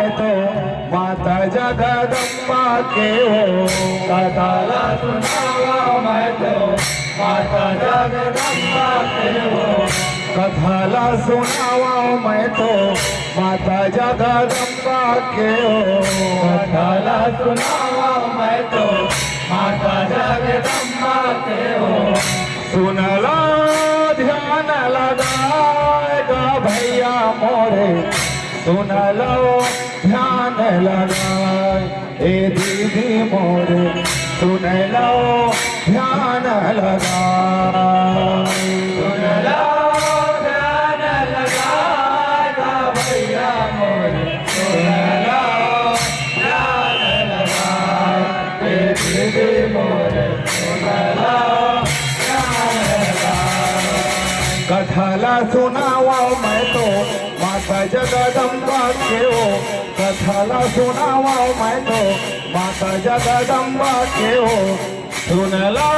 मैं तो माता जगदम्बा के हो। कथाला सुनावा मैं तो माता जगदम्बा के हो। कथाला सुनावा मैं तो माता जगदम्बा के हो। कथाला सुनावा मैं तो माता जगदम्बा के हो। सुन लो ध्यान लगाएगा भैया मोरे, सुन लो ध्यान लगाए ए दीदी मोरे, सुन लो ध्यान लगाए। सुन लो ध्यान लगाएगा भैया मोरे, सुन लो ध्यान लगाए ए दीदी मोरे, सुन लो ध्यान लगाए। कथाला सुनावा मैं तो माता जगदम्बा के हो। कथाला सुनावा मैं तो माता जगदम्बा के हो। सुन लो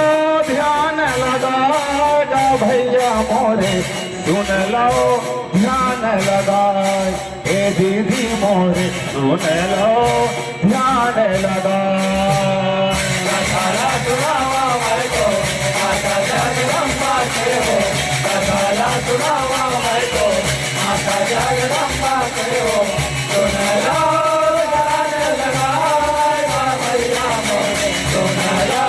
ध्यान लगाएगा भैया मोरे, सुन लो ध्यान लगाए ए दीदी मोरे, सुन लो ध्यान लगाए। कथाला सुनावा मैं तो माता जगदम्बा के हो। कथाला सुनावा मैं तो माता जगदम्बा के हो। सुन लो ध्यान लगाएगा भैया मोरे, सुन लो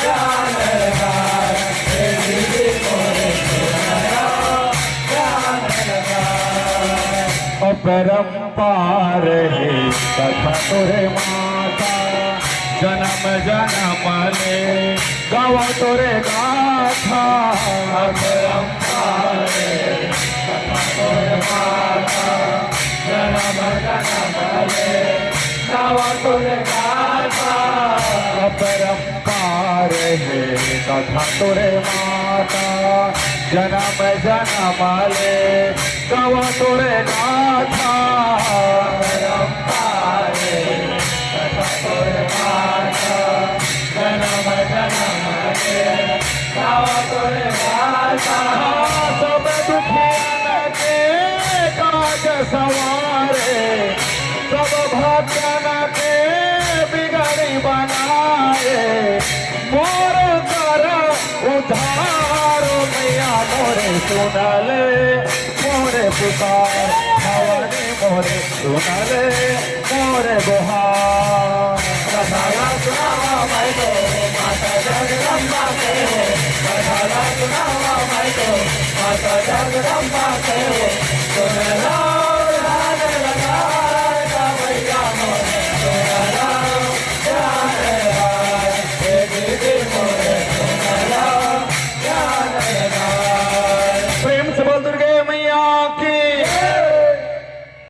ध्यान लगाए ए दीदी मोरे, सुन लो ध्यान लगाए। अपरंपार है कथा तोरे माता, जन्म जन्म ले गावा तोरे गाथा। अपरंपार है कथा तोरे माता, जन्म जन्म ले गावा तोरे गाथा। अपरंपार है कथा तोरे माता, जन्म जन्म ले गावा तोरे गाथा। अपरंपार है कथा तोरे माता, जन्म जन्म ले गावा तोरे गाथा। सब दुखियन के काज सवारे, सब भक्तन के बिगड़ी बनाए। मोर कर उधार मैया मोरे, सुन ले मोरे पुकार भवानी मोरे, सुन ले मोरे गुहार। कथाला सुनावा मैं तो माता जगदम्बा के हो। कथाला सुनावा मैं तो माता जगदम्बा के हो। सुन लो